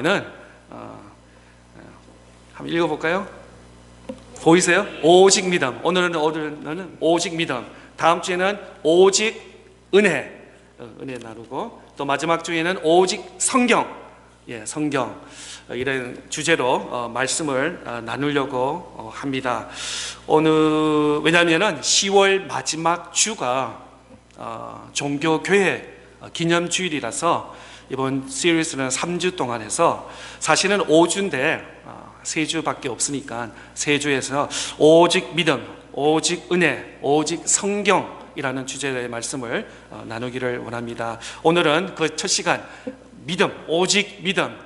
는 한번 읽어볼까요? 보이세요? 오직 믿음. 오늘은 오직 믿음. 다음 주에는 오직 은혜 나누고, 또 마지막 주에는 오직 성경, 성경, 이런 주제로 말씀을 나누려고 합니다. 왜냐하면 10월 마지막 주가 종교교회 기념주일이라서 이번 시리즈는 3주 동안 해서, 사실은 5주인데 3주밖에 없으니까 3주에서 오직 믿음, 오직 은혜, 오직 성경이라는 주제의 말씀을 나누기를 원합니다. 오늘은 그 첫 시간 믿음, 오직 믿음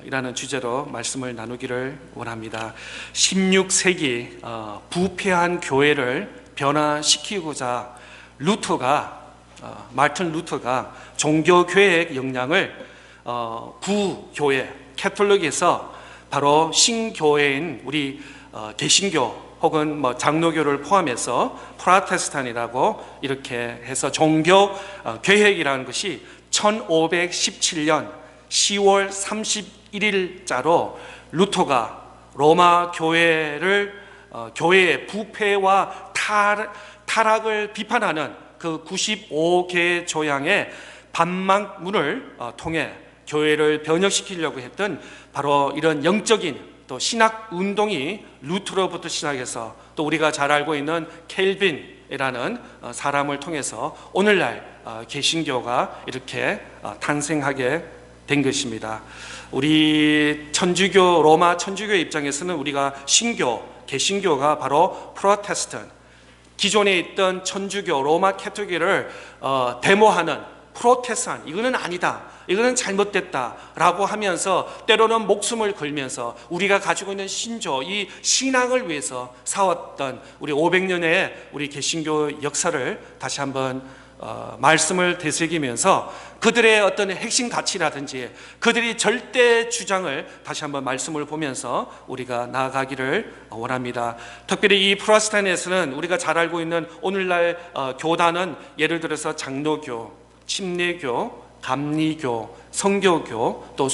이라는 주제로 말씀을 나누기를 원합니다. 16세기 부패한 교회를 변화시키고자 마르틴 루터가 종교교회의 역량을 부교회 캐톨릭에서 바로 신교회인 우리 개신교 혹은 장로교를 포함해서 프로테스탄이라고 이렇게 해서 종교 계획이라는 것이 1517년 10월 31일자로 루터가 로마 교회의 부패와 타락을 비판하는 그 95개 조항의 반박문을 통해 교회를 변혁시키려고 했던 바로 이런 영적인 또 신학 운동이 루터로부터 시작해서, 또 우리가 잘 알고 있는 켈빈이라는 사람을 통해서 오늘날 개신교가 이렇게 탄생하게 된 것입니다. 우리 로마 천주교 입장에서는 우리가 개신교가 바로 프로테스탄, 기존에 있던 천주교 로마 캐톨릭을 데모하는 프로테스탄, 이거는 아니다, 이거는 잘못됐다 라고 하면서 때로는 목숨을 걸면서 우리가 가지고 있는 이 신앙을 위해서 싸웠던 우리 500년의 우리 개신교 역사를 다시 한번 말씀을 되새기면서 그들의 어떤 핵심 가치라든지 그들이 절대 주장을 다시 한번 말씀을 보면서 우리가 나아가기를 원합니다. 특별히 이 프로테스탄에서는 우리가 잘 알고 있는 오늘날 교단은 예를 들어서 장로교, 침례교, 감리교, 성교교, 또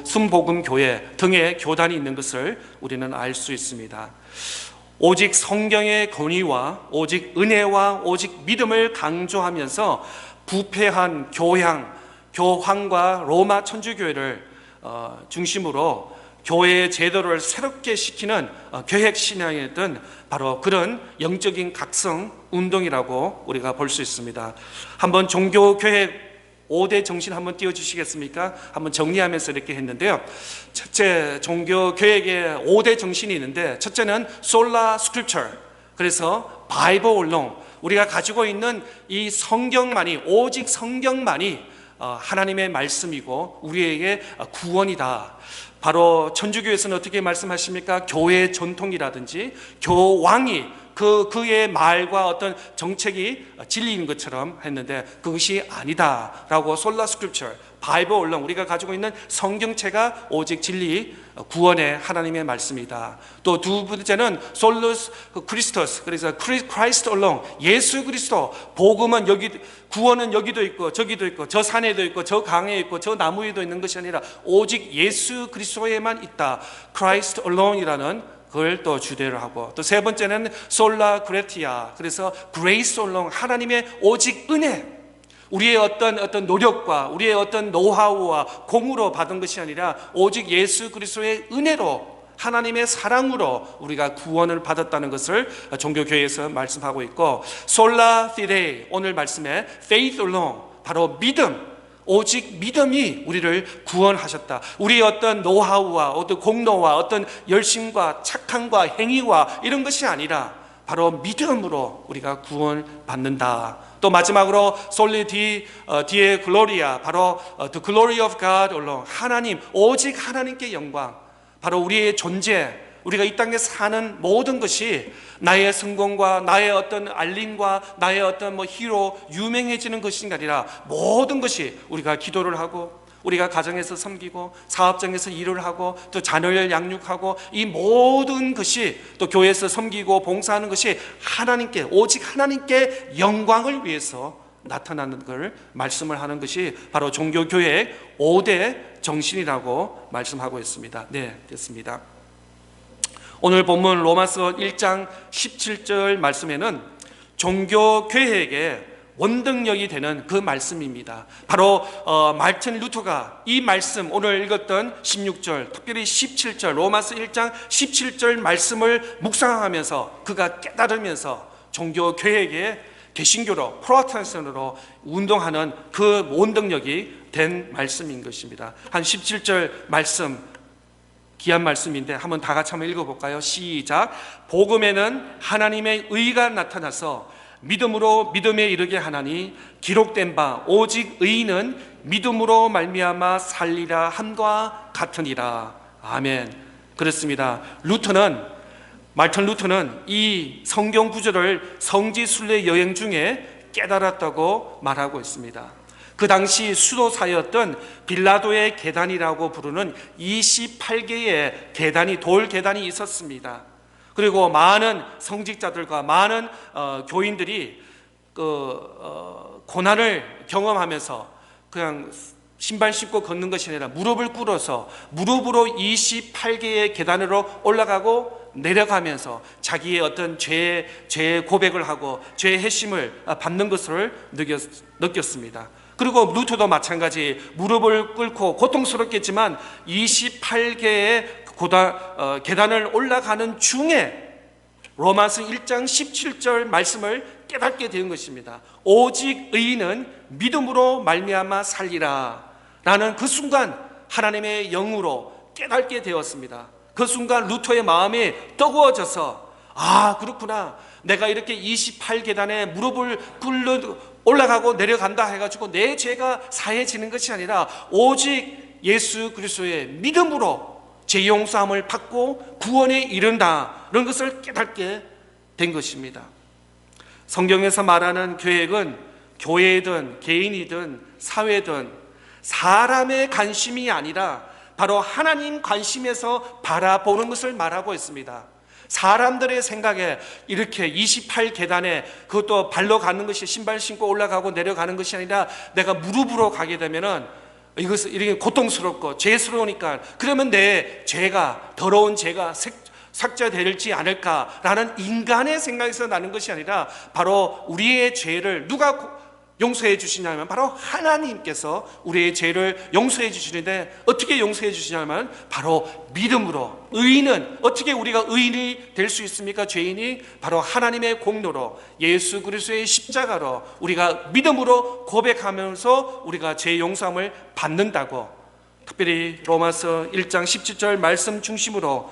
순복음교회 등의 교단이 있는 것을 우리는 알 수 있습니다. 오직 성경의 권위와 오직 은혜와 오직 믿음을 강조하면서 부패한 교황과 로마 천주교회를 중심으로 교회의 제도를 새롭게 시키는 계획 신앙이었던 바로 그런 영적인 각성 운동이라고 우리가 볼 수 있습니다. 한번 종교교회 5대 정신 한번 띄워주시겠습니까? 한번 정리하면서 이렇게 했는데요. 첫째, 종교교회의 5대 정신이 있는데, 첫째는 솔라 스크립처, 그래서 바이블 올롱, 우리가 가지고 있는 이 성경만이, 오직 성경만이 하나님의 말씀이고 우리에게 구원이다. 바로 천주교에서는 어떻게 말씀하십니까? 교회의 전통이라든지 교황이 그의 말과 어떤 정책이 진리인 것처럼 했는데, 그것이 아니다라고 솔라 스크립처, 바이블 올롱, 우리가 가지고 있는 성경체가 오직 진리, 구원의 하나님의 말씀이다. 또 두 번째는 솔루스 크리스토스, 그래서 크라이스트 올롱, 예수 그리스도, 복음은 구원은 여기도 있고 저기도 있고 저 산에도 있고 저 강에 있고 저 나무 위에도 있는 것이 아니라 오직 예수 그리스도에만 있다. 크라이스트 올롱이라는 그걸 또 주대로 하고, 또 세 번째는 솔라 그레티아, 그래서 그레이스 올롱, 하나님의 오직 은혜, 우리의 어떤 노력과 우리의 어떤 노하우와 공으로 받은 것이 아니라 오직 예수 그리스도의 은혜로, 하나님의 사랑으로 우리가 구원을 받았다는 것을 종교교회에서 말씀하고 있고, 솔라 피데이, 오늘 말씀에 faith alone, 바로 믿음, 오직 믿음이 우리를 구원하셨다. 우리의 어떤 노하우와 어떤 공로와 어떤 열심과 착함과 행위와 이런 것이 아니라 바로 믿음으로 우리가 구원받는다. 또 마지막으로 솔리 디에 글로리아, 바로 the glory of God alone, 하나님, 오직 하나님께 영광, 바로 우리의 존재, 우리가 이 땅에 사는 모든 것이 나의 성공과 나의 어떤 알림과 나의 어떤 히로, 유명해지는 것이 아니라 모든 것이 우리가 기도를 하고 우리가 가정에서 섬기고 사업장에서 일을 하고 또 자녀를 양육하고 이 모든 것이 또 교회에서 섬기고 봉사하는 것이 하나님께, 오직 하나님께 영광을 위해서 나타나는 걸 말씀을 하는 것이 바로 종교교회의 5대 정신이라고 말씀하고 있습니다. 네, 됐습니다. 오늘 본문 로마서 1장 17절 말씀에는 종교개혁의 원동력이 되는 그 말씀입니다. 바로 말틴 루터가 이 말씀, 오늘 읽었던 16절, 특별히 17절, 로마서 1장 17절 말씀을 묵상하면서 그가 깨달으면서 종교개혁의 개신교로, 프로테스탄으로 운동하는 그 원동력이 된 말씀인 것입니다. 한 17절 말씀, 귀한 말씀인데 한번 다 같이 한번 읽어볼까요? 시작. 복음에는 하나님의 의가 나타나서 믿음으로 믿음에 이르게 하나니 기록된 바 오직 의인은 믿음으로 말미암아 살리라 함과 같으니라. 아멘. 그렇습니다. 말틴 루터는 이 성경 구절을 성지 순례 여행 중에 깨달았다고 말하고 있습니다. 그 당시 수도사였던 빌라도의 계단이라고 부르는 28개의 계단이, 돌 계단이 있었습니다. 그리고 많은 성직자들과 많은 교인들이 고난을 경험하면서 그냥 신발 신고 걷는 것이 아니라 무릎을 꿇어서 무릎으로 28개의 계단으로 올라가고 내려가면서 자기의 어떤 죄의 고백을 하고 죄의 회심을 받는 것을 느꼈습니다. 그리고 루터도 마찬가지 무릎을 꿇고 고통스럽겠지만 28개의 계단을 올라가는 중에 로마서 1장 17절 말씀을 깨닫게 된 것입니다. 오직 의인은 믿음으로 말미암아 살리라 라는 그 순간 하나님의 영으로 깨닫게 되었습니다. 그 순간 루터의 마음이 뜨거워져서 그렇구나, 내가 이렇게 28계단에 무릎을 꿇고 올라가고 내려간다 해가지고 내 죄가 사해지는 것이 아니라 오직 예수 그리스도의 믿음으로 죄 용서함을 받고 구원에 이른다는 것을 깨닫게 된 것입니다. 성경에서 말하는 계획은 교회든 개인이든 사회든 사람의 관심이 아니라 바로 하나님 관심에서 바라보는 것을 말하고 있습니다. 사람들의 생각에 이렇게 28계단에 그것도 발로 가는 것이, 신발 신고 올라가고 내려가는 것이 아니라 내가 무릎으로 가게 되면은 이것은 이렇게 고통스럽고 죄스러우니까 그러면 내 죄가, 더러운 죄가 삭제될지 않을까라는 인간의 생각에서 나는 것이 아니라 바로 우리의 죄를 누가 용서해 주시냐면 바로 하나님께서 우리의 죄를 용서해 주시는데 어떻게 용서해 주시냐면 바로 믿음으로. 의인은 어떻게 우리가 의인이 될 수 있습니까? 죄인이 바로 하나님의 공로로 예수 그리스도의 십자가로 우리가 믿음으로 고백하면서 우리가 죄 용서함을 받는다고, 특별히 로마서 1장 17절 말씀 중심으로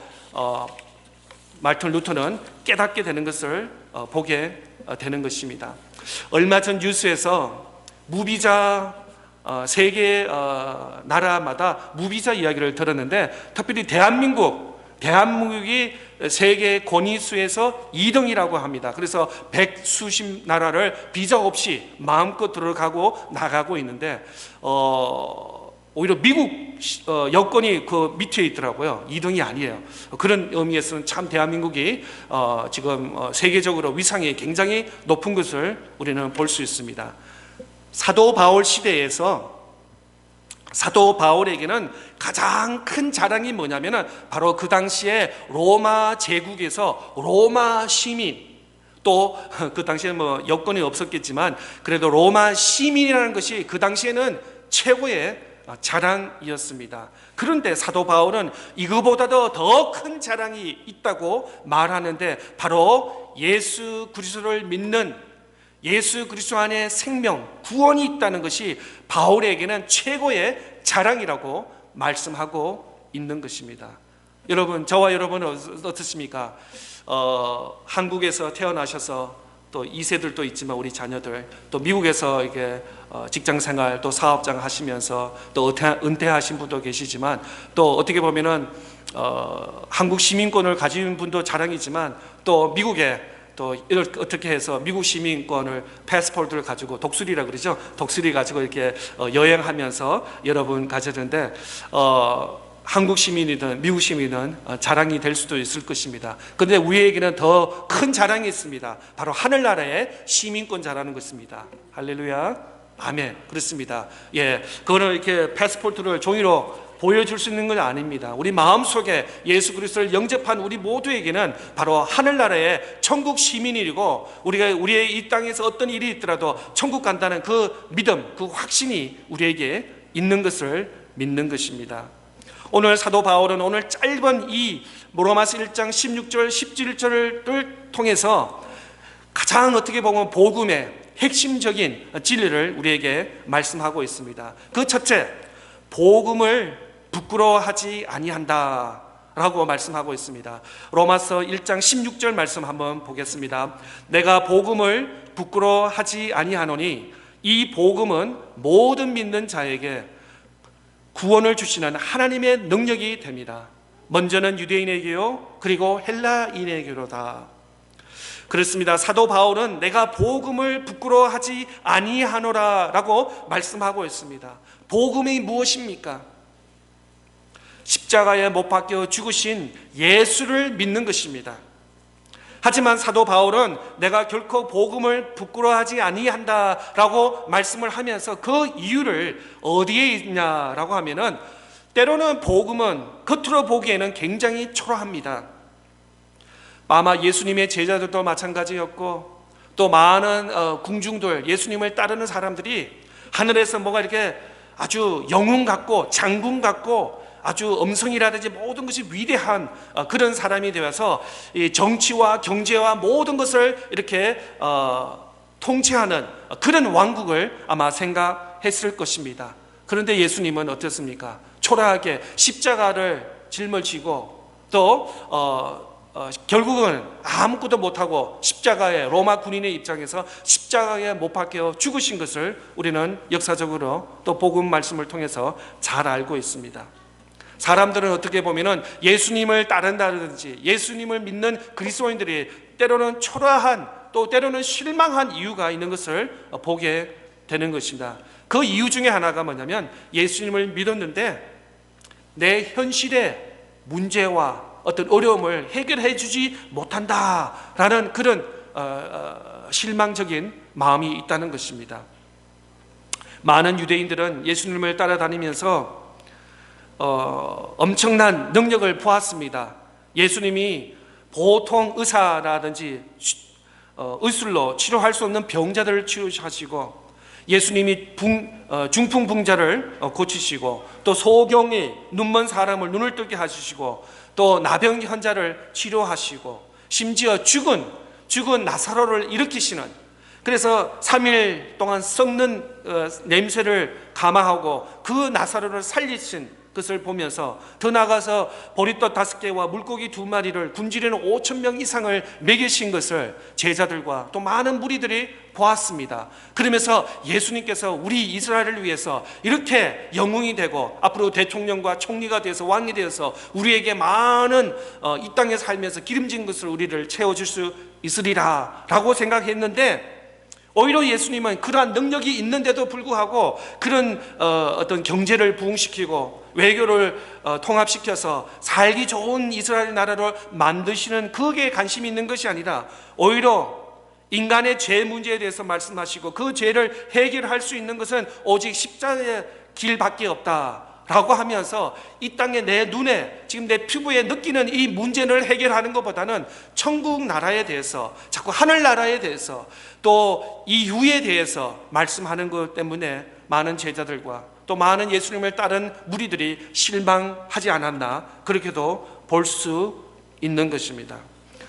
말틴 루터는 깨닫게 되는 것을 보게 되는 것입니다. 얼마 전 뉴스에서 무비자 세계 나라마다 무비자 이야기를 들었는데 특별히 대한민국이 세계 권위수에서 2등이라고 합니다. 그래서 백수십 나라를 비자 없이 마음껏 들어가고 나가고 있는데 오히려 미국 여권이 그 밑에 있더라고요. 2등이 아니에요. 그런 의미에서는 참 대한민국이 지금 세계적으로 위상이 굉장히 높은 것을 우리는 볼 수 있습니다. 사도 바울 시대에서 사도 바울에게는 가장 큰 자랑이 뭐냐면 바로 그 당시에 로마 제국에서 로마 시민, 또 그 당시에는 뭐 여권이 없었겠지만 그래도 로마 시민이라는 것이 그 당시에는 최고의 자랑이었습니다. 그런데 사도 바울은 이거보다도 더 큰 자랑이 있다고 말하는데 바로 예수 그리스도를 믿는, 예수 그리스도 안에 생명, 구원이 있다는 것이 바울에게는 최고의 자랑이라고 말씀하고 있는 것입니다. 여러분, 저와 여러분은 어떻습니까? 한국에서 태어나셔서 또 2세들도 있지만 우리 자녀들 또 미국에서 이게 직장 생활 또 사업장 하시면서 또 은퇴하신 분도 계시지만 또 어떻게 보면은 한국 시민권을 가진 분도 자랑이지만 또 미국에 또 어떻게 해서 미국 시민권을 패스포트를 가지고 독수리라 그러죠. 독수리 가지고 이렇게 여행하면서 여러분 가졌는데 한국 시민이든 미국 시민이든 자랑이 될 수도 있을 것입니다. 그런데 우리에게는 더 큰 자랑이 있습니다. 바로 하늘나라의 시민권자라는 것입니다. 할렐루야, 아멘. 그렇습니다. 예, 그거는 이렇게 패스포트를 종이로 보여줄 수 있는 건 아닙니다. 우리 마음속에 예수 그리스도를 영접한 우리 모두에게는 바로 하늘나라의 천국 시민이고, 우리의 이 땅에서 어떤 일이 있더라도 천국 간다는 그 믿음, 그 확신이 우리에게 있는 것을 믿는 것입니다. 오늘 사도 바울은 오늘 짧은 이 로마서 1장 16절 17절을 통해서 가장 어떻게 보면 복음의 핵심적인 진리를 우리에게 말씀하고 있습니다. 그 첫째, 복음을 부끄러워하지 아니한다 라고 말씀하고 있습니다. 로마서 1장 16절 말씀 한번 보겠습니다. 내가 복음을 부끄러워하지 아니하노니 이 복음은 모든 믿는 자에게 구원을 주시는 하나님의 능력이 됩니다. 먼저는 유대인에게요, 그리고 헬라인에게로다. 그렇습니다. 사도 바울은 내가 복음을 부끄러워하지 아니하노라 라고 말씀하고 있습니다. 복음이 무엇입니까? 십자가에 못 박혀 죽으신 예수를 믿는 것입니다. 하지만 사도 바울은 내가 결코 복음을 부끄러워하지 아니한다라고 말씀을 하면서 그 이유를 어디에 있냐라고 하면은, 때로는 복음은 겉으로 보기에는 굉장히 초라합니다. 아마 예수님의 제자들도 마찬가지였고, 또 많은 궁중들, 예수님을 따르는 사람들이 하늘에서 뭐가 이렇게 아주 영웅 같고 장군 같고 아주 음성이라든지 모든 것이 위대한 그런 사람이 되어서 이 정치와 경제와 모든 것을 이렇게 통치하는 그런 왕국을 아마 생각했을 것입니다. 그런데 예수님은 어떻습니까? 초라하게 십자가를 짊어지고 또 결국은 아무것도 못하고 십자가에, 로마 군인의 입장에서 십자가에 못 박혀 죽으신 것을 우리는 역사적으로 또 복음 말씀을 통해서 잘 알고 있습니다. 사람들은 어떻게 보면은 예수님을 따른다든지 예수님을 믿는 그리스도인들이 때로는 초라한, 또 때로는 실망한 이유가 있는 것을 보게 되는 것입니다. 그 이유 중에 하나가 뭐냐면, 예수님을 믿었는데 내 현실의 문제와 어떤 어려움을 해결해 주지 못한다라는 그런 실망적인 마음이 있다는 것입니다. 많은 유대인들은 예수님을 따라다니면서 엄청난 능력을 보았습니다. 예수님이 보통 의사라든지 의술로 치료할 수 없는 병자들을 치료하시고, 예수님이 중풍붕자를 고치시고, 또 소경이 눈먼 사람을 눈을 뜨게 하시고, 또 나병 환자를 치료하시고, 심지어 죽은 나사로를 일으키시는, 그래서 3일 동안 썩는 냄새를 감화하고 그 나사로를 살리신 것을 보면서, 더 나아가서 보리떡 5개와 물고기 2마리를 굶주리는 5,000명 이상을 먹이신 것을 제자들과 또 많은 무리들이 보았습니다. 그러면서 예수님께서 우리 이스라엘을 위해서 이렇게 영웅이 되고 앞으로 대통령과 총리가 되어서 왕이 되어서 우리에게 많은 이 땅에 살면서 기름진 것을 우리를 채워줄 수 있으리라 라고 생각했는데, 오히려 예수님은 그러한 능력이 있는데도 불구하고 그런 어떤 경제를 부흥시키고 외교를 통합시켜서 살기 좋은 이스라엘 나라를 만드시는 그게 관심이 있는 것이 아니라, 오히려 인간의 죄 문제에 대해서 말씀하시고 그 죄를 해결할 수 있는 것은 오직 십자가의 길밖에 없다 라고 하면서, 이 땅에 내 눈에 지금 내 피부에 느끼는 이 문제를 해결하는 것보다는 천국 나라에 대해서, 자꾸 하늘나라에 대해서, 또 이유에 대해서 말씀하는 것 때문에 많은 제자들과 또 많은 예수님을 따른 무리들이 실망하지 않았나, 그렇게도 볼 수 있는 것입니다.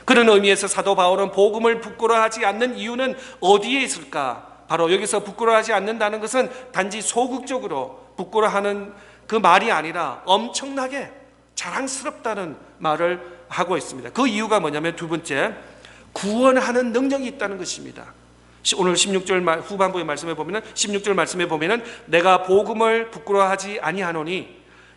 그런 의미에서 사도 바울은 복음을 부끄러워하지 않는 이유는 어디에 있을까? 바로 여기서 부끄러워하지 않는다는 것은 단지 소극적으로 부끄러워하는 그 말이 아니라 엄청나게 자랑스럽다는 말을 하고 있습니다. 그 이유가 뭐냐면, 두 번째, 구원하는 능력이 있다는 것입니다. 오늘 16절 후반부의 말씀에 보면은, 16절 말씀에 보면은 내가 복음을 부끄러워하지 아니하노니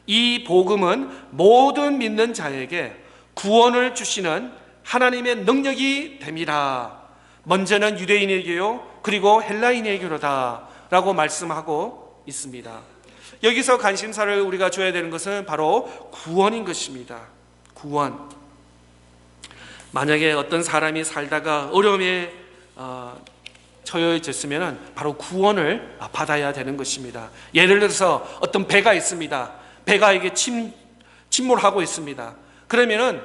이 복음은 모든 믿는 자에게 구원을 주시는 하나님의 능력이 됨이라. 먼저는 유대인에게요, 그리고 헬라인에게로다 라고 말씀하고 있습니다. 여기서 관심사를 우리가 줘야 되는 것은 바로 구원인 것입니다. 구원. 만약에 어떤 사람이 살다가 어려움에 처해졌으면 바로 구원을 받아야 되는 것입니다. 예를 들어서 어떤 배가 있습니다. 배가 이게 침몰하고 있습니다. 그러면은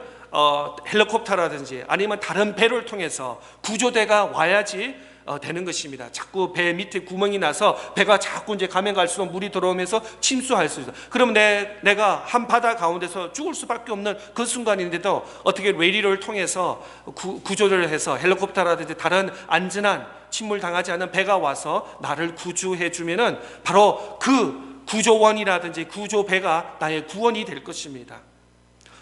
헬리콥터라든지 아니면 다른 배를 통해서 구조대가 와야지 되는 것입니다. 자꾸 배 밑에 구멍이 나서 배가 자꾸 이제 가면 갈수록 물이 들어오면서 침수할 수 있어요. 그러면 내가 한 바다 가운데서 죽을 수밖에 없는 그 순간인데도 어떻게 레디를 통해서 구조를 해서 헬리콥터라든지 다른 안전한 침몰 당하지 않은 배가 와서 나를 구조해 주면은 바로 그 구조원이라든지 구조배가 나의 구원이 될 것입니다.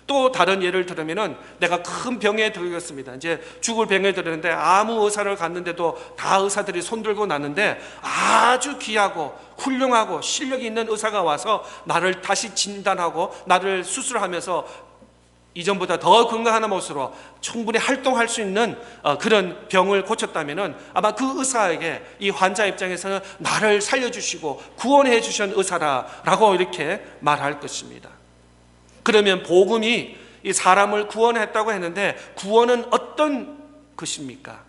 또 다른 예를 들면은 내가 큰 병에 들었습니다. 이제 죽을 병에 들었는데 아무 의사를 갔는데도 다 의사들이 손들고 났는데 아주 귀하고 훌륭하고 실력이 있는 의사가 와서 나를 다시 진단하고 나를 수술하면서 이전보다 더 건강한 모습으로 충분히 활동할 수 있는 그런 병을 고쳤다면은 아마 그 의사에게 이 환자 입장에서는 나를 살려주시고 구원해 주신 의사라고 이렇게 말할 것입니다. 그러면 복음이 이 사람을 구원했다고 했는데 구원은 어떤 것입니까?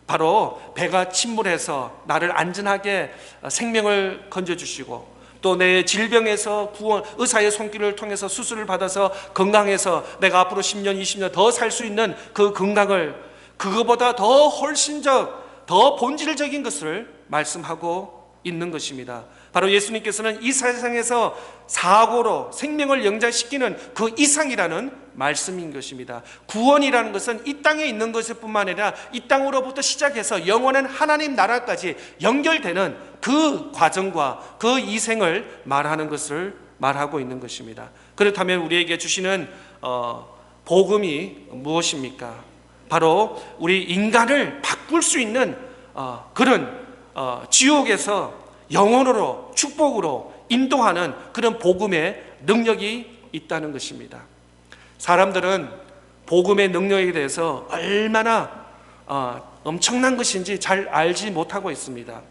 바로 배가 침몰해서 나를 안전하게 생명을 건져주시고 또 내 질병에서 구원, 의사의 손길을 통해서 수술을 받아서 건강해서 내가 앞으로 10년, 20년 더 살 수 있는 그 건강을 그거보다 더 훨씬적, 더 본질적인 것을 말씀하고 있는 것입니다. 바로 예수님께서는 이 세상에서 사고로 생명을 영장시키는 그 이상이라는 말씀인 것입니다. 구원이라는 것은 이 땅에 있는 것일 뿐만 아니라 이 땅으로부터 시작해서 영원한 하나님 나라까지 연결되는 그 과정과 그 이생을 말하는 것을 말하고 있는 것입니다. 그렇다면 우리에게 주시는 복음이 무엇입니까? 바로 우리 인간을 바꿀 수 있는 그런 지옥에서 영혼으로 축복으로 인도하는 그런 복음의 능력이 있다는 것입니다. 사람들은 복음의 능력에 대해서 얼마나 엄청난 것인지 잘 알지 못하고 있습니다.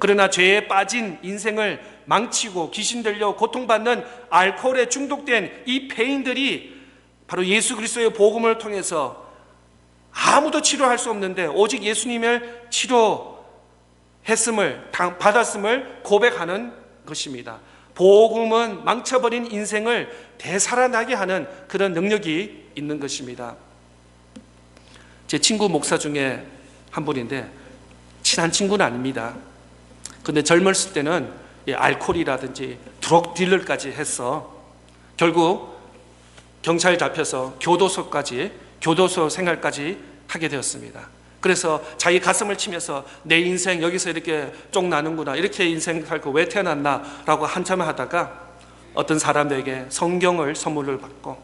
그러나 죄에 빠진 인생을 망치고 귀신 들려 고통받는 알코올에 중독된 이 폐인들이 바로 예수 그리스도의 복음을 통해서 아무도 치료할 수 없는데 오직 예수님을 받았음을 고백하는 것입니다. 복음은 망쳐버린 인생을 되살아나게 하는 그런 능력이 있는 것입니다. 제 친구 목사 중에 한 분인데 친한 친구는 아닙니다. 근데 젊었을 때는 알코올이라든지 드럭 딜러까지 해서 결국 경찰 잡혀서 교도소 생활까지 하게 되었습니다. 그래서 자기 가슴을 치면서 내 인생 여기서 이렇게 쪽 나는구나, 이렇게 인생 살고 왜 태어났나 라고 한참 하다가 어떤 사람에게 성경을 선물을 받고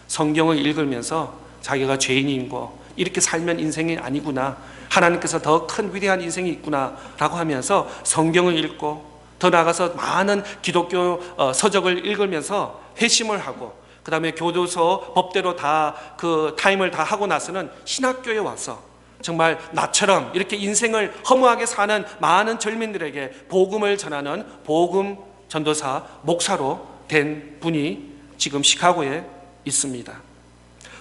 성경을 읽으면서 자기가 죄인인 거, 이렇게 살면 인생이 아니구나, 하나님께서 더 큰 위대한 인생이 있구나 라고 하면서 성경을 읽고 더 나아가서 많은 기독교 서적을 읽으면서 회심을 하고 그 다음에 교도소 법대로 다 그 타임을 다 하고 나서는 신학교에 와서 정말 나처럼 이렇게 인생을 허무하게 사는 많은 젊은들에게 복음을 전하는 복음 전도사 목사로 된 분이 지금 시카고에 있습니다.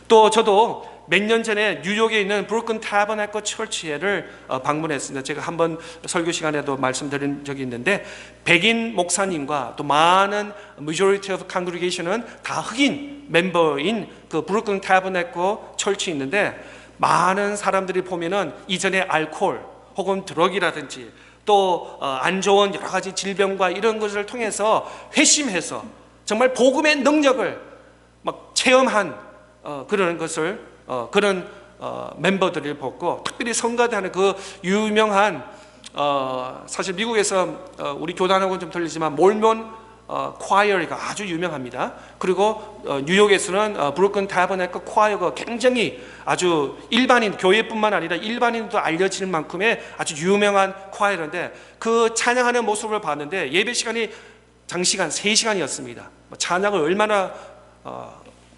또 저도 몇 년 전에 뉴욕에 있는 브루클린 타버나클 처치를 방문했습니다. 제가 한번 설교 시간에도 말씀드린 적이 있는데 백인 목사님과 또 많은 majority of congregation은 다 흑인 멤버인 그 브루클린 타버나클 처치 있는데 많은 사람들이 보면은 이전에 알코올 혹은 드럭이라든지 또 안 좋은 여러 가지 질병과 이런 것을 통해서 회심해서 정말 복음의 능력을 막 체험한 그런 것을 그런 멤버들을 보고 특별히 성가대하는 그 유명한 사실 미국에서 우리 교단하고는 좀 틀리지만 몰몬 콰이어가 아주 유명합니다. 그리고 뉴욕에서는 브루클린 타버나클 콰이어가 굉장히 아주 일반인, 교회뿐만 아니라 일반인도 알려질 만큼의 아주 유명한 콰이어인데 그 찬양하는 모습을 봤는데 예배 시간이 장시간 3시간이었습니다. 찬양을 얼마나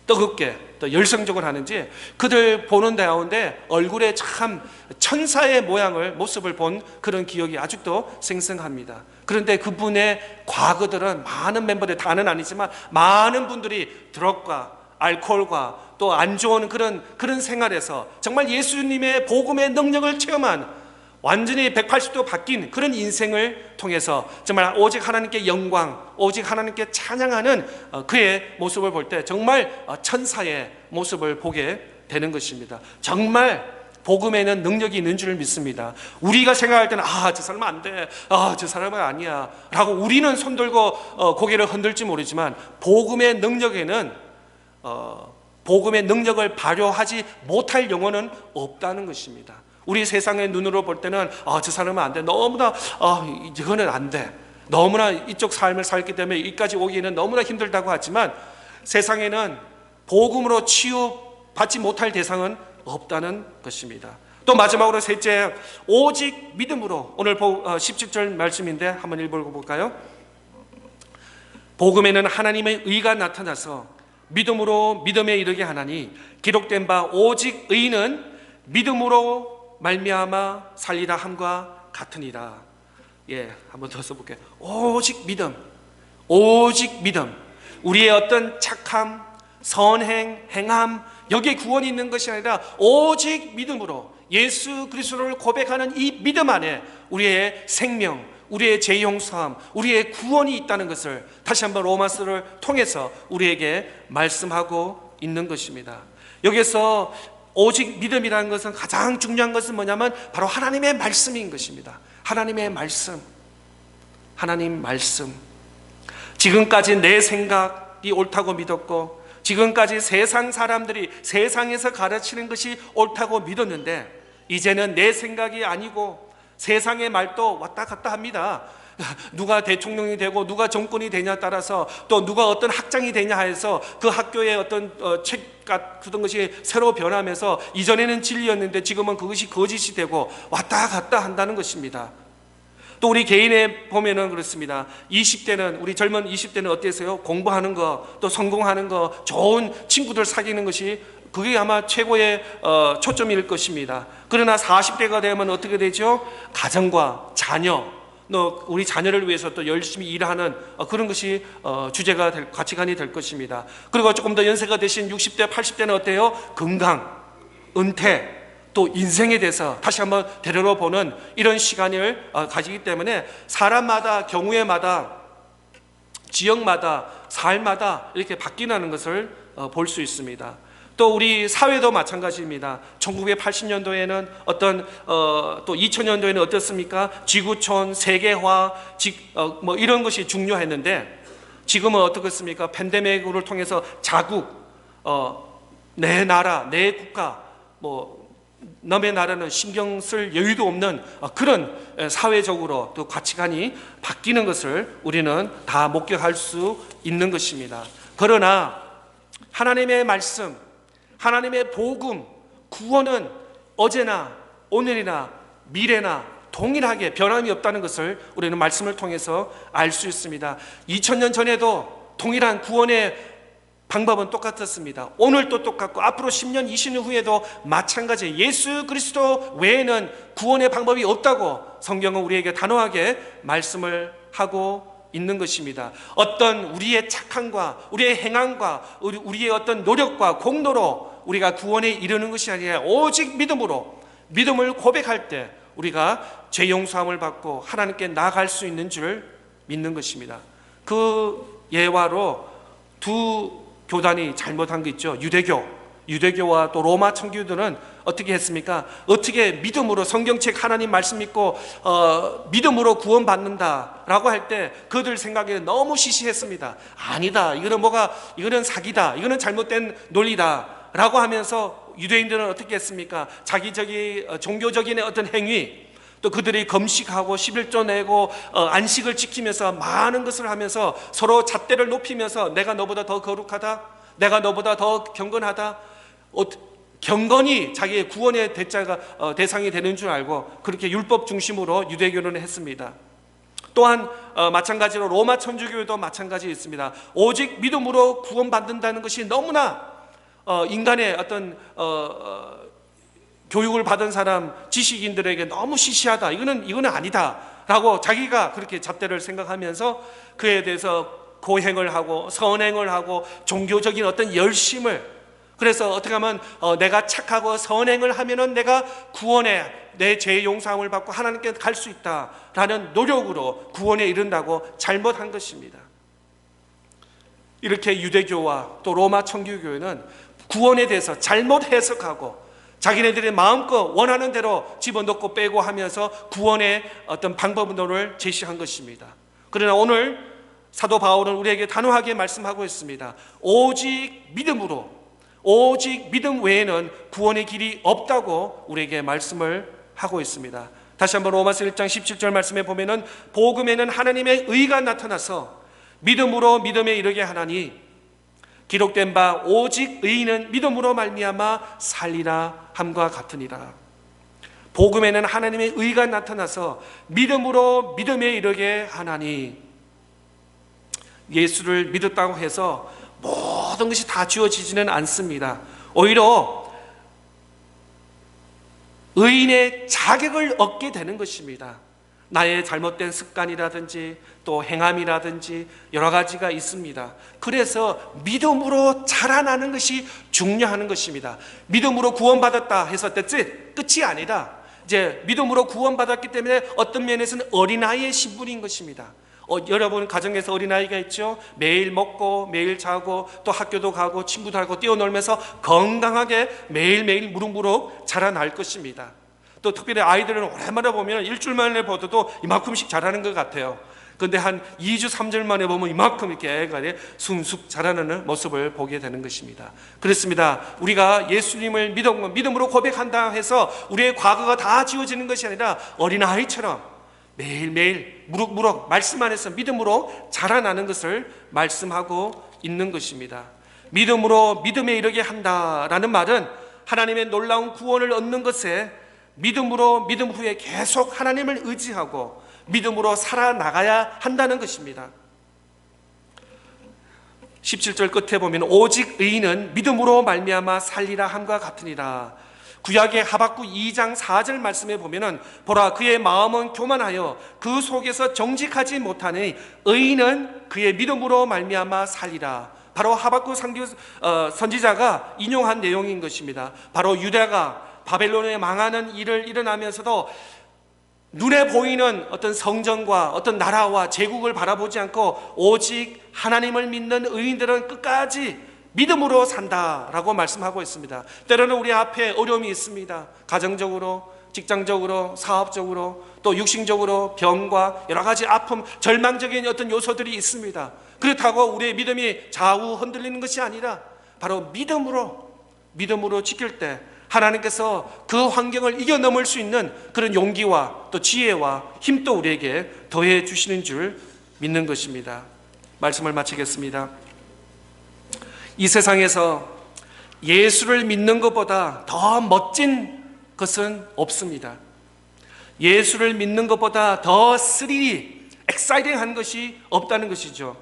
뜨겁게 또 열성적으로 하는지 그들 보는 가운데 얼굴에 참 천사의 모습을 본 그런 기억이 아직도 생생합니다. 그런데 그분의 과거들은 많은 멤버들, 다는 아니지만 많은 분들이 드럭과 알코올과 또 안 좋은 그런 생활에서 정말 예수님의 복음의 능력을 체험한 완전히 180도 바뀐 그런 인생을 통해서 정말 오직 하나님께 영광, 오직 하나님께 찬양하는 그의 모습을 볼 때 정말 천사의 모습을 보게 되는 것입니다. 정말 복음에는 능력이 있는 줄 믿습니다. 우리가 생각할 때는 저 사람은 안 돼, 저 사람은 아니야 라고 우리는 손들고 고개를 흔들지 모르지만 복음의 능력에는 복음의 능력을 발휘하지 못할 영혼은 없다는 것입니다. 우리 세상의 눈으로 볼 때는 저 사람은 안 돼, 너무나 이거는 안 돼, 너무나 이쪽 삶을 살기 때문에 여기까지 오기는 너무나 힘들다고 하지만 세상에는 복음으로 치유받지 못할 대상은 없다는 것입니다. 또 마지막으로 셋째, 오직 믿음으로, 오늘 17절 말씀인데 한번 읽어볼까요? 복음에는 하나님의 의가 나타나서 믿음으로 믿음에 이르게 하나니 기록된 바 오직 의는 믿음으로 말미암아 살리라 함과 같으니라. 한번 더 써볼게요. 오직 믿음, 오직 믿음. 우리의 어떤 착함, 선행, 행함, 여기에 구원이 있는 것이 아니라 오직 믿음으로 예수 그리스도를 고백하는 이 믿음 안에 우리의 생명, 우리의 재용서함, 우리의 구원이 있다는 것을 다시 한번 로마서를 통해서 우리에게 말씀하고 있는 것입니다. 여기서 오직 믿음이라는 것은 가장 중요한 것은 뭐냐면 바로 하나님의 말씀인 것입니다. 하나님의 말씀, 하나님 말씀. 지금까지 내 생각이 옳다고 믿었고 지금까지 세상 사람들이 세상에서 가르치는 것이 옳다고 믿었는데 이제는 내 생각이 아니고 세상의 말도 왔다 갔다 합니다. 누가 대통령이 되고 누가 정권이 되냐에 따라서 또 누가 어떤 학장이 되냐 해서 그 학교의 어떤 책 같은 것이 새로 변하면서 이전에는 진리였는데 지금은 그것이 거짓이 되고 왔다 갔다 한다는 것입니다. 또 우리 개인에 보면은 그렇습니다. 20대는, 우리 젊은 20대는 어땠어요? 공부하는 거, 또 성공하는 거, 좋은 친구들 사귀는 것이 그게 아마 최고의 초점일 것입니다. 그러나 40대가 되면 어떻게 되죠? 가정과 자녀, 우리 자녀를 위해서 또 열심히 일하는 그런 것이 주제가 가치관이 될 것입니다. 그리고 조금 더 연세가 되신 60대, 80대는 어때요? 건강, 은퇴, 또 인생에 대해서 다시 한번 되돌아보는 이런 시간을 가지기 때문에 사람마다, 경우에마다, 지역마다, 삶마다 이렇게 바뀌는 것을 볼 수 있습니다. 또 우리 사회도 마찬가지입니다. 1980년도에는 또 2000년도에는 어떻습니까? 지구촌, 세계화, 뭐 이런 것이 중요했는데 지금은 어떻겠습니까? 팬데믹을 통해서 자국, 내 나라, 내 국가, 뭐 남의 나라는 신경 쓸 여유도 없는 그런 사회적으로 또 가치관이 바뀌는 것을 우리는 다 목격할 수 있는 것입니다. 그러나 하나님의 말씀, 하나님의 복음, 구원은 어제나 오늘이나 미래나 동일하게 변함이 없다는 것을 우리는 말씀을 통해서 알 수 있습니다. 2000년 전에도 동일한 구원의 방법은 똑같았습니다. 오늘도 똑같고 앞으로 10년, 20년 후에도 마찬가지. 예수 그리스도 외에는 구원의 방법이 없다고 성경은 우리에게 단호하게 말씀을 하고 있는 것입니다. 어떤 우리의 착함과 우리의 행함과 우리의 어떤 노력과 공로로 우리가 구원에 이르는 것이 아니라 오직 믿음으로, 믿음을 고백할 때 우리가 죄 용서함을 받고 하나님께 나아갈 수 있는 줄 믿는 것입니다. 그 예화로 두 교단이 잘못한 게 있죠. 유대교와 또 로마 청교도는 어떻게 했습니까? 어떻게 믿음으로 성경책 하나님 말씀 믿고 믿음으로 구원받는다라고 할 때 그들 생각에 너무 시시했습니다. 아니다, 이거는 사기다, 이거는 잘못된 논리다라고 하면서 유대인들은 어떻게 했습니까? 자기적인 종교적인 어떤 행위, 또 그들이 금식하고 11조 내고 안식을 지키면서 많은 것을 하면서 서로 잣대를 높이면서 내가 너보다 더 거룩하다, 내가 너보다 더 경건하다, 경건이 자기의 구원의 대상이 되는 줄 알고 그렇게 율법 중심으로 유대교는 했습니다. 또한 마찬가지로 로마 천주교도 마찬가지 있습니다. 오직 믿음으로 구원받는다는 것이 너무나 인간의 어떤 교육을 받은 사람, 지식인들에게 너무 시시하다, 이거는 아니다라고 자기가 그렇게 잣대를 생각하면서 그에 대해서 고행을 하고 선행을 하고 종교적인 어떤 열심을, 그래서 어떻게 하면 내가 착하고 선행을 하면은 내가 구원에 내 죄 용서함을 받고 하나님께 갈 수 있다라는 노력으로 구원에 이른다고 잘못한 것입니다. 이렇게 유대교와 또 로마 청교교회는 구원에 대해서 잘못 해석하고 자기네들이 마음껏 원하는 대로 집어넣고 빼고 하면서 구원의 어떤 방법론을 제시한 것입니다. 그러나 오늘 사도 바울은 우리에게 단호하게 말씀하고 있습니다. 오직 믿음으로, 오직 믿음 외에는 구원의 길이 없다고 우리에게 말씀을 하고 있습니다. 다시 한번 로마서 1장 17절 말씀에 보면은 복음에는 하나님의 의가 나타나서 믿음으로 믿음에 이르게 하나니 기록된 바 오직 의인은 믿음으로 말미암아 살리라 함과 같으니라. 복음에는 하나님의 의가 나타나서 믿음으로 믿음에 이르게 하나니, 예수를 믿었다고 해서 모든 것이 다 주어지지는 않습니다. 오히려 의인의 자격을 얻게 되는 것입니다. 나의 잘못된 습관이라든지 또 행함이라든지 여러 가지가 있습니다. 그래서 믿음으로 자라나는 것이 중요한 것입니다. 믿음으로 구원받았다 해서 끝이 아니라 이제 믿음으로 구원받았기 때문에 어떤 면에서는 어린아이의 신분인 것입니다. 여러분 가정에서 어린아이가 있죠. 매일 먹고 매일 자고 또 학교도 가고 친구들하고 뛰어놀면서 건강하게 매일매일 무럭무럭 자라날 것입니다. 또 특별히 아이들은 오랜만에 보면 일주일 만에 보도 이만큼씩 자라는 것 같아요. 그런데 한 2주 3주 만에 보면 이만큼 이렇게 애가 숭숭 자라는 모습을 보게 되는 것입니다. 그렇습니다. 우리가 예수님을 믿음으로 고백한다 해서 우리의 과거가 다 지워지는 것이 아니라 어린아이처럼 매일매일 무럭무럭 말씀 안에서 믿음으로 자라나는 것을 말씀하고 있는 것입니다. 믿음으로 믿음에 이르게 한다라는 말은 하나님의 놀라운 구원을 얻는 것에 믿음으로 믿음 후에 계속 하나님을 의지하고 믿음으로 살아나가야 한다는 것입니다. 17절 끝에 보면 오직 의인은 믿음으로 말미암아 살리라 함과 같으니라. 구약의 하박국 2장 4절 말씀에 보면은 보라 그의 마음은 교만하여 그 속에서 정직하지 못하니 의인은 그의 믿음으로 말미암아 살리라. 바로 하박국 선지자가 인용한 내용인 것입니다. 바로 유다가 바벨론에 망하는 일을 일어나면서도 눈에 보이는 어떤 성전과 어떤 나라와 제국을 바라보지 않고 오직 하나님을 믿는 의인들은 끝까지 믿음으로 산다라고 말씀하고 있습니다. 때로는 우리 앞에 어려움이 있습니다. 가정적으로, 직장적으로, 사업적으로, 또 육신적으로 병과 여러 가지 아픔, 절망적인 어떤 요소들이 있습니다. 그렇다고 우리의 믿음이 좌우 흔들리는 것이 아니라 바로 믿음으로 지킬 때 하나님께서 그 환경을 이겨넘을 수 있는 그런 용기와 또 지혜와 힘도 우리에게 더해 주시는 줄 믿는 것입니다. 말씀을 마치겠습니다. 이 세상에서 예수를 믿는 것보다 더 멋진 것은 없습니다. 예수를 믿는 것보다 더 스릴이 엑사이팅한 것이 없다는 것이죠.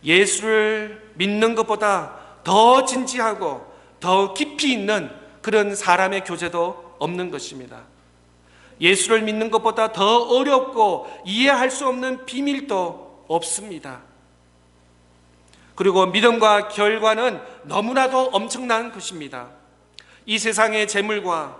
예수를 믿는 것보다 더 진지하고 더 깊이 있는 그런 사람의 교제도 없는 것입니다. 예수를 믿는 것보다 더 어렵고 이해할 수 없는 비밀도 없습니다. 그리고 믿음과 결과는 너무나도 엄청난 것입니다. 이 세상의 재물과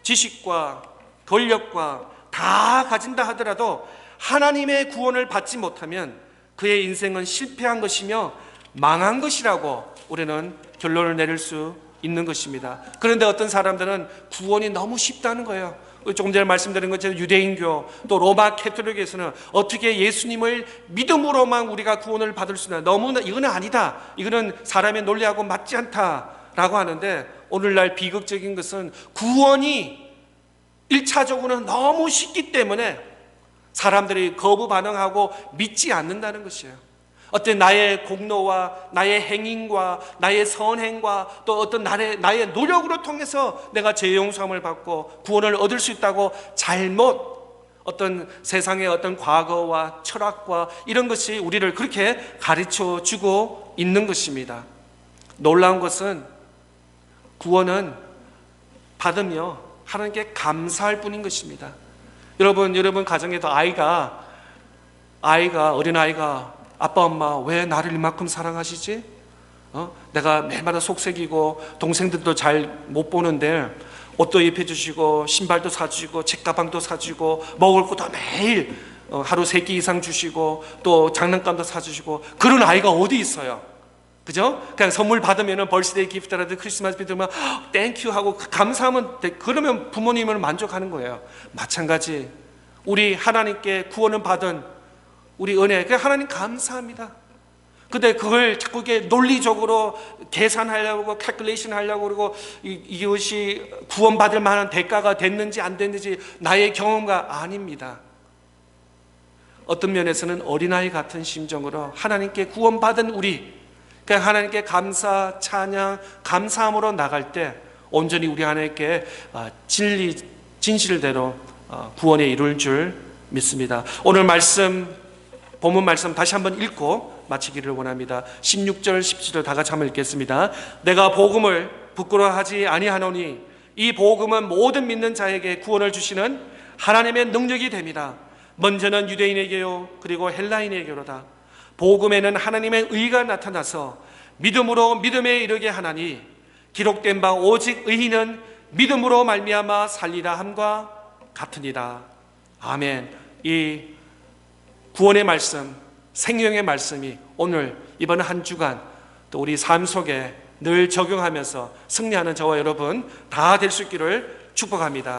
지식과 권력과 다 가진다 하더라도 하나님의 구원을 받지 못하면 그의 인생은 실패한 것이며 망한 것이라고 우리는 결론을 내릴 수 있는 것입니다. 그런데 어떤 사람들은 구원이 너무 쉽다는 거예요. 조금 전에 말씀드린 것처럼 유대인교 또 로마 캐톨릭에서는 어떻게 예수님을 믿음으로만 우리가 구원을 받을 수 있나, 너무나 이거는 아니다, 이거는 사람의 논리하고 맞지 않다라고 하는데, 오늘날 비극적인 것은 구원이 1차적으로는 너무 쉽기 때문에 사람들이 거부 반응하고 믿지 않는다는 것이에요. 어떤 나의 공로와 나의 행인과 나의 선행과 또 어떤 나의 노력으로 통해서 내가 죄 용서함을 받고 구원을 얻을 수 있다고 잘못 어떤 세상의 어떤 과거와 철학과 이런 것이 우리를 그렇게 가르쳐 주고 있는 것입니다. 놀라운 것은 구원은 받으며 하나님께 감사할 뿐인 것입니다. 여러분 가정에도 아이가 어린아이가 아빠 엄마 왜 나를 이만큼 사랑하시지? 내가 매일마다 속색이고 동생들도 잘 못 보는데 옷도 입혀주시고 신발도 사주시고 책가방도 사주시고 먹을 것도 매일 하루 3끼 이상 주시고 또 장난감도 사주시고 그런 아이가 어디 있어요? 그죠? 그냥 선물 받으면 벌스데이 기프트라든지 크리스마스 기프트면 땡큐 하고 감사하면 그러면 부모님을 만족하는 거예요. 마찬가지 우리 하나님께 구원을 받은 우리 은혜, 하나님 감사합니다. 근데 그걸 자꾸 이렇게 논리적으로 계산하려고 calculation 하려고 그러고 이것이 구원받을 만한 대가가 됐는지 안 됐는지 나의 경험가 아닙니다. 어떤 면에서는 어린아이 같은 심정으로 하나님께 구원받은 우리, 그러니까 하나님께 감사, 찬양, 감사함으로 나갈 때 온전히 우리 하나님께 진실대로 구원에 이룰 줄 믿습니다. 오늘 본문 말씀 다시 한번 읽고 마치기를 원합니다. 16절 17절 다 같이 한번 읽겠습니다. 내가 복음을 부끄러워하지 아니하노니 이 복음은 모든 믿는 자에게 구원을 주시는 하나님의 능력이 됩니다. 먼저는 유대인에게요 그리고 헬라인에게로다. 복음에는 하나님의 의가 나타나서 믿음으로 믿음에 이르게 하나니 기록된 바 오직 의인은 믿음으로 말미암아 살리라 함과 같으니라. 아멘. 이 구원의 말씀, 생명의 말씀이 오늘 이번 한 주간 또 우리 삶 속에 늘 적용하면서 승리하는 저와 여러분 다 될 수 있기를 축복합니다.